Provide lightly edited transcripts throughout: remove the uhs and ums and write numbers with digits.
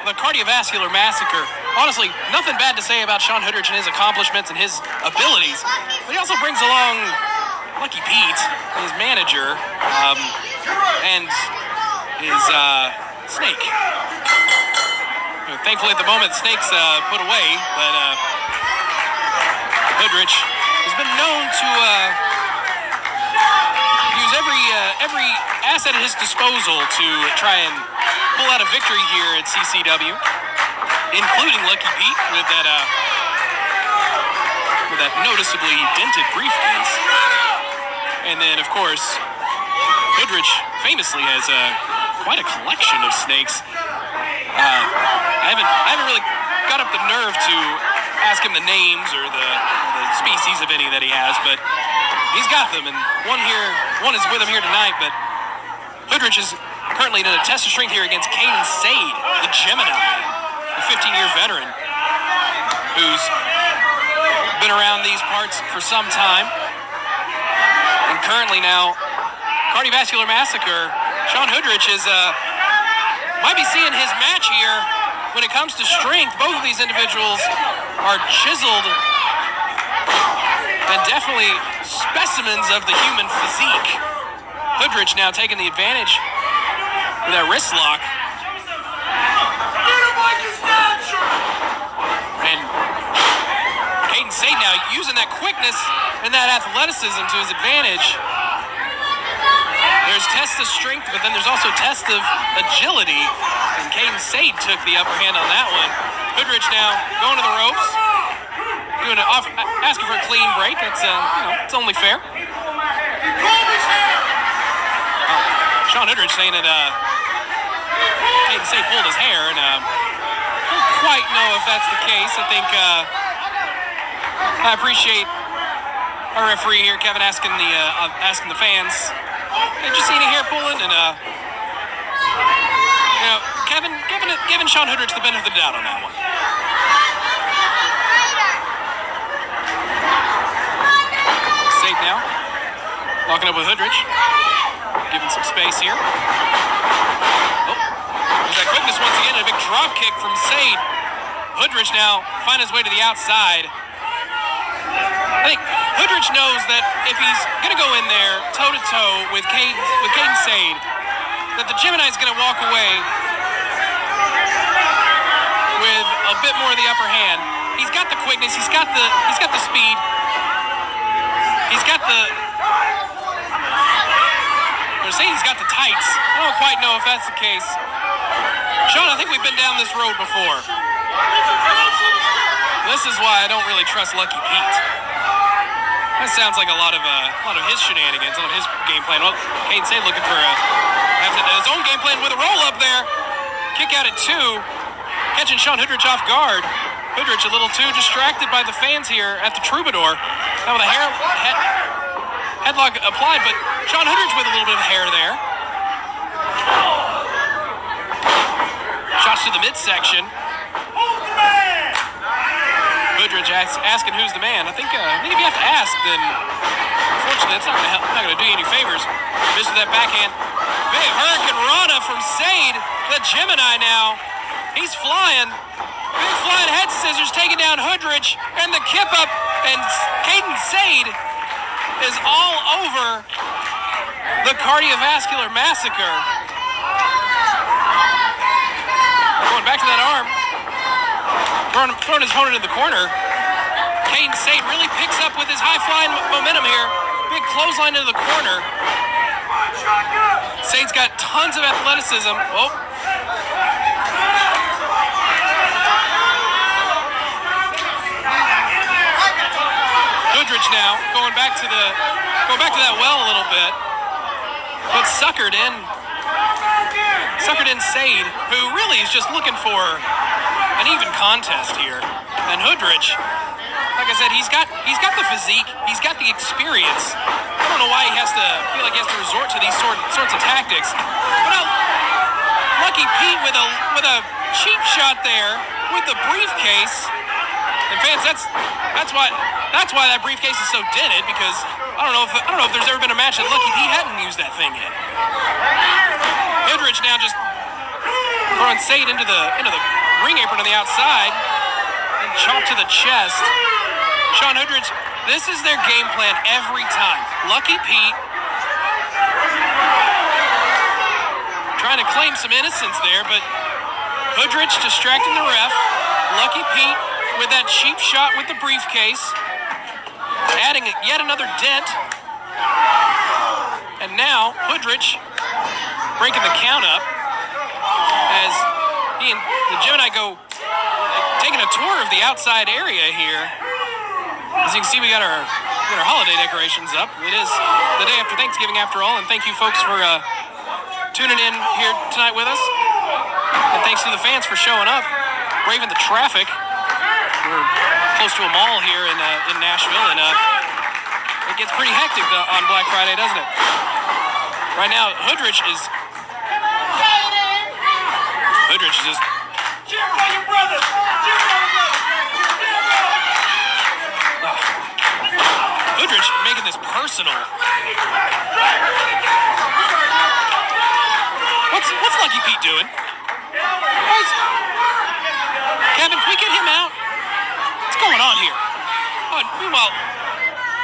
the cardiovascular massacre. Honestly, nothing bad to say about Shawn Hoodrich and his accomplishments and his abilities, but he also brings along Lucky Pete, his manager, and his snake. Thankfully, at the moment, Snake's put away, but Hoodrich has been known to use every asset at his disposal to try and pull out a victory here at CCW, including Lucky Pete with that noticeably dented briefcase. And then, of course, Hoodrich famously has quite a collection of snakes. I haven't really got up the nerve to ask him the names or the species of any that he has, but he's got them, and one is with him here tonight. But Hoodrich is currently in a test of strength here against Kaden, the Gemini, a 15-year veteran who's been around these parts for some time. And currently now, cardiovascular massacre, Shawn Hoodrich is might be seeing his match here. When it comes to strength, both of these individuals are chiseled and definitely specimens of the human physique. Hoodrich now taking the advantage with that wrist lock. And Kaden Sade now using that quickness and that athleticism to his advantage. There's tests of strength, but then there's also tests of agility. And Kaden Sade took the upper hand on that one. Hoodrich now going to the ropes, asking for a clean break. That's it's only fair. Shawn Hoodrich saying that Kaden Sade pulled his hair, and I don't quite know if that's the case. I think I appreciate our referee here, Kevin, asking the fans. Hey, did you see any hair pulling? And Kevin giving Shawn Hoodrich the benefit of the doubt on that one. Sade now locking up with Hoodrich, giving some space here. Oh, there's that quickness once again, and a big drop kick from Sade. Hoodrich now find his way to the outside. I think Hoodrich knows that if he's going to go in there toe-to-toe with Kaden Sade, that the Gemini's going to walk away with a bit more of the upper hand. He's got the quickness, he's got the speed, he's got the... They're saying he's got the tights. I don't quite know if that's the case. Shawn, I think we've been down this road before. This is why I don't really trust Lucky Pete. That sounds like a lot of his shenanigans, a lot of his game plan. Well, Kaden Sade looking for his own game plan with a roll up there. Kick out at 2, catching Shawn Hoodrich off guard. Hoodrich a little too distracted by the fans here at the Troubadour. Now with a headlock applied, but Shawn Hoodrich with a little bit of hair there. Shots to the midsection. Hoodrich asking who's the man. I think if you have to ask, then unfortunately it's not going to do you any favors. Missed with that backhand. Big Hurricane Rana from Sade, the Gemini now. He's flying. Big flying head scissors taking down Hoodrich, and the kip up, and Kaden Sade is all over the cardiovascular massacre. Going back to that arm. Throwing his opponent in the corner. Kaden Sade really picks up with his high-flying momentum here. Big clothesline into the corner. Sade's got tons of athleticism. Oh. Hoodrich now going back to that well a little bit, but suckered in Sade, who really is just looking for an even contest here. And Hoodrich, like I said, he's got the physique, he's got the experience. I don't know why he feel like he has to resort to these sorts of tactics. But Lucky Pete with a cheap shot there with the briefcase. And fans, that's why that briefcase is so dented, because I don't know if there's ever been a match that Lucky Pete hadn't used that thing in. Hoodrich now just Throwing Sade into the ring apron on the outside. And chop to the chest. Shawn Hoodrich, this is their game plan every time. Lucky Pete trying to claim some innocence there, but Hoodrich distracting the ref. Lucky Pete with that cheap shot with the briefcase, adding yet another dent. And now Hoodrich breaking the count up as he and the Gemini go taking a tour of the outside area here. As you can see, we got our holiday decorations up. It is the day after Thanksgiving after all, and thank you folks for tuning in here tonight with us. And thanks to the fans for showing up, braving the traffic. We're close to a mall here in Nashville, and it gets pretty hectic on Black Friday, doesn't it? Right now, Hoodrich is just... Cheer for your brother! Cheer for your brother! Hoodrich making this personal. What's Lucky Pete doing? Kevin, can we get him out? What's going on here? Oh, meanwhile,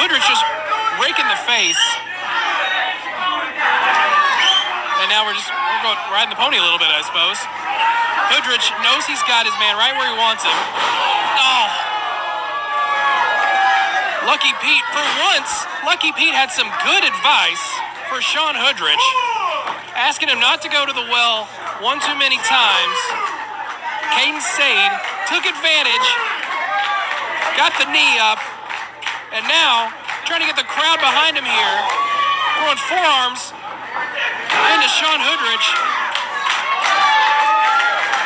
Hoodrich just raking the face. And now we're going riding the pony a little bit, I suppose. Hoodrich knows he's got his man right where he wants him. Oh. Lucky Pete, for once, Lucky Pete had some good advice for Shawn Hoodrich, asking him not to go to the well one too many times. Kaden Sade took advantage, got the knee up, and now trying to get the crowd behind him here, throwing forearms into Shawn Hoodrich.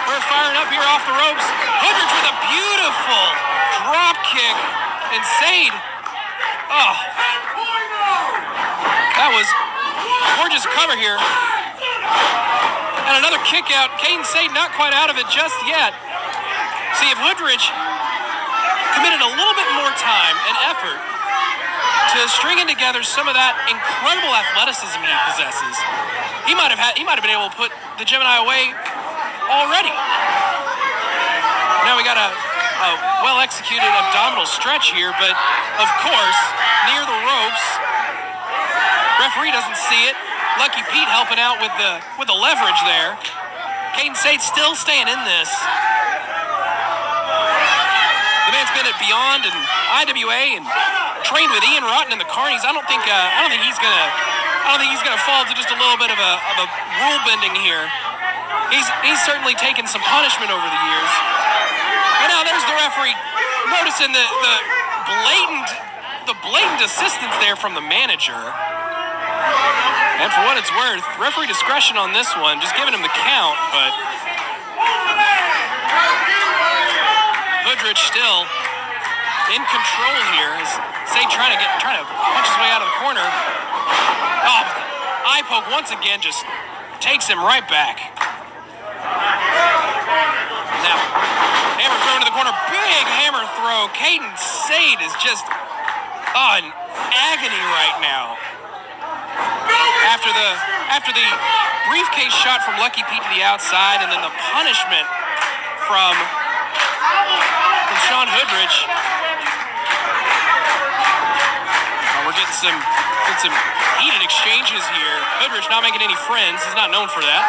We're firing up here off the ropes. Hoodrich with a beautiful drop kick, and Sade, oh, that was gorgeous cover here. And another kick out. Kaden Sade not quite out of it just yet. See, if Hoodrich committed a little bit more time and effort to stringing together some of that incredible athleticism he possesses, he might have been able to put the Gemini away already. Now we got a well-executed abdominal stretch here, but of course, near the ropes, referee doesn't see it. Lucky Pete helping out with the leverage there. Kaden Sade still staying in this. The man's been at Beyond and IWA and trained with Ian Rotten in the Carnies. I don't think he's gonna fall to just a little bit of a rule bending here. He's certainly taken some punishment over the years. And now there's the referee noticing the blatant assistance there from the manager. And for what it's worth, referee discretion on this one, just giving him the count, but Hoodrich still in control here as Sade trying to punch his way out of the corner. Oh, eye poke once again just takes him right back. Now, hammer throw into the corner, big hammer throw. Kaden Sade is just in agony right now. After the briefcase shot from Lucky Pete to the outside, and then the punishment from Shawn Hoodrich. We're getting some heated exchanges here. Hoodrich not making any friends. He's not known for that.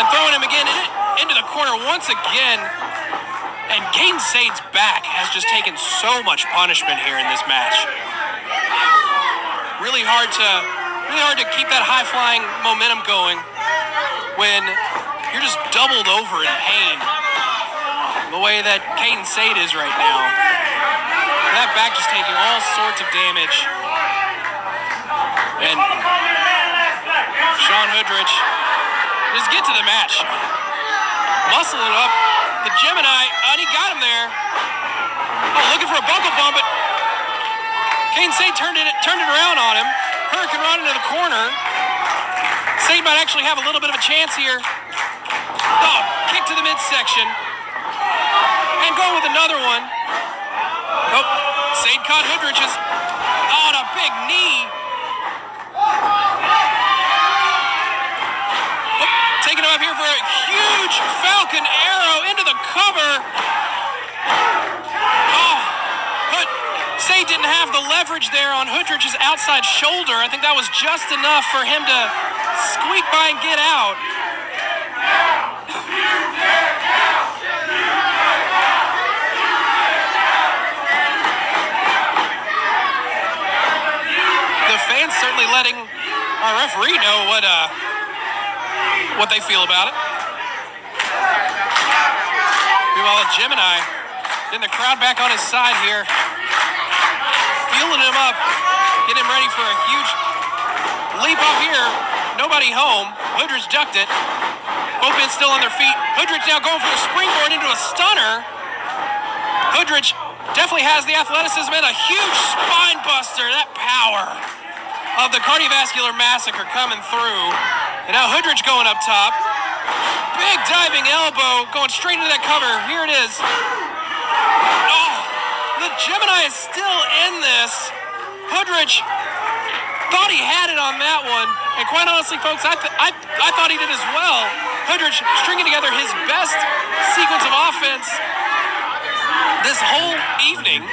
And throwing him again into the corner once again. And Kaden Sade's back has just taken so much punishment here in this match. Really hard to keep that high-flying momentum going when you're just doubled over in pain the way that Kaden Sade is right now. That back just taking all sorts of damage. And Shawn Hoodrich, just get to the match. Muscle it up. The Gemini, and he got him there. Oh, looking for a buckle bump, but Kaden Sade turned it around on him. Hurricane run into the corner. Sade might actually have a little bit of a chance here. Oh, kick to the midsection. And going with another one. Oh, Sade caught Hoodrich's. Oh, and a big knee. Oh, taking him up here for a huge Falcon arrow into the cover. Oh, but Sade didn't have the leverage there on Hoodrich's outside shoulder. I think that was just enough for him to squeak by and get out. The fans certainly letting our referee know what they feel about it. Meanwhile, Gemini getting the crowd back on his side here, fueling him up, getting him ready for a huge leap off here. Nobody home. Hoodrich ducked it. Both men still on their feet. Hoodrich now going for the springboard into a stunner. Hoodrich definitely has the athleticism and a huge spine buster. That power of the cardiovascular massacre coming through. And now Hoodrich going up top. Big diving elbow going straight into that cover. Here it is. Oh, the Gemini is still in this. Hoodrich thought he had it on that one. And quite honestly, folks, I thought he did as well. Hoodrich stringing together his best sequence of offense this whole evening.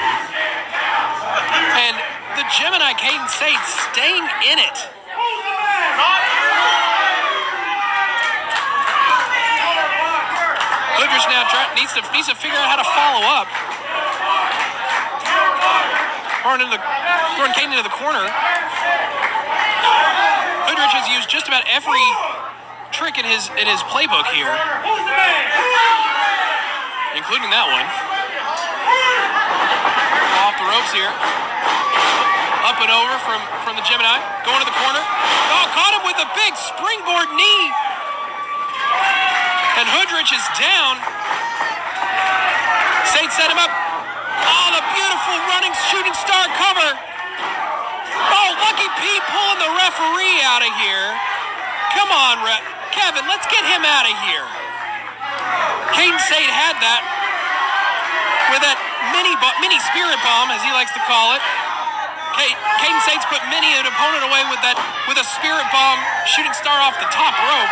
And the Gemini, Kaden Sade, staying in it. Hoodrich now needs to figure out how to follow up. Throwing Kaden into the corner. Hoodrich has used just about every trick in his playbook here, including that one. Off the ropes here. Up and over from the Gemini. Going to the corner. Oh, caught him with a big springboard knee. And Hoodrich is down. Sade set him up. Oh, the beautiful running shooting star cover. Oh, Lucky Pete pulling the referee out of here. Come on, Kevin, let's get him out of here. Kaden Sade had that with that mini spirit bomb, as he likes to call it. Kaden Sade's put many an opponent away with a spirit bomb shooting star off the top rope.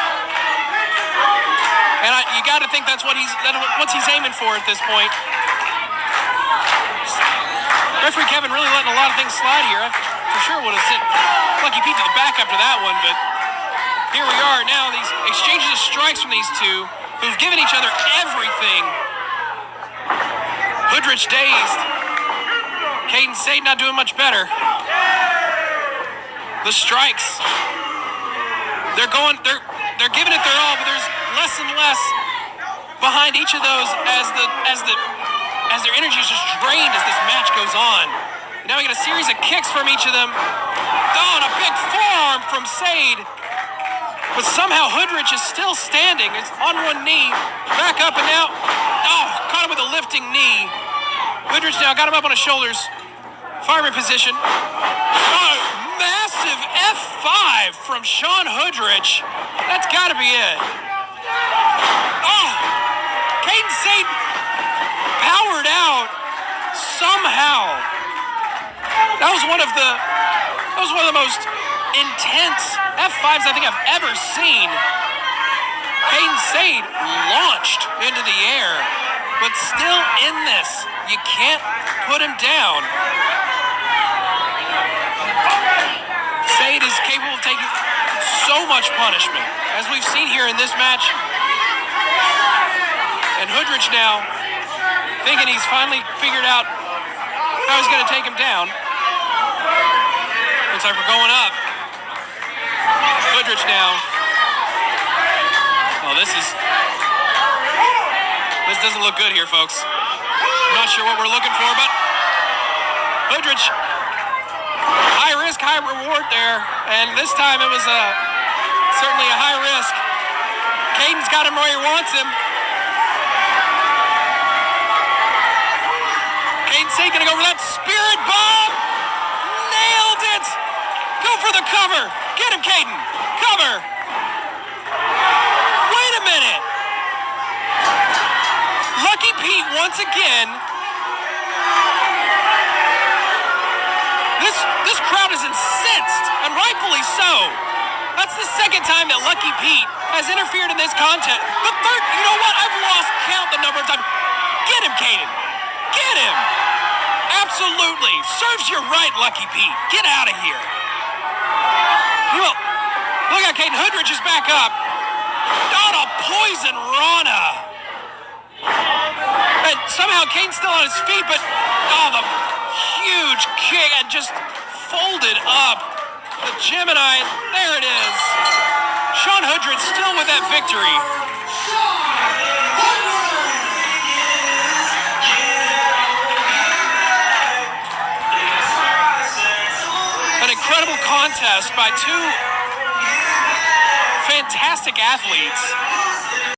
And you got to think that's what he's aiming for at this point. Referee Kevin really letting a lot of things slide here. I for sure would have sent Lucky Pete to the back after that one, but here we are now. These exchanges of strikes from these two who've given each other everything. Hoodrich dazed. Kaden Sade not doing much better. The strikes. They're giving it their all, but there's less and less behind each of those as their energy is just drained as this match goes on. And now we get a series of kicks from each of them. Oh, and a big forearm from Sade. But somehow Hoodrich is still standing. It's on one knee. Back up and now. Oh, caught him with a lifting knee. Hoodrich now got him up on his shoulders. Fireman position. Oh, massive F5 from Shawn Hoodrich. That's got to be it. Oh, Kaden Sade powered out somehow. That was one of the most intense F5s I think I've ever seen. Kaden Sade launched into the air, but still in this. You can't put him down. Sade is capable of taking so much punishment, as we've seen here in this match. And Hoodrich now thinking he's finally figured out how he's going to take him down. Looks like we're going up. Hoodrich now. Oh, this doesn't look good here, folks. I'm not sure what we're looking for, but Hoodrich, high risk, high reward there. And this time it was certainly a high risk. Kaden's got him where he wants him. Kaden Sade gonna go for that spirit bomb. Nailed it. Go for the cover. Get him, Kaden. Cover. Wait a minute. Lucky Pete once again. This crowd is incensed, and rightfully so. That's the second time that Lucky Pete has interfered in this contest. The third, you know what? I've lost count the number of times. Get him, Kaden. Get him. Absolutely. Serves you right, Lucky Pete. Get out of here. Well, look at Shawn Hoodrich is back up. Not a poison Rana. And somehow Kane's still on his feet, but the huge kick and just folded up. The Gemini, there it is. Shawn Hoodrich still with that victory. An incredible contest by two fantastic athletes.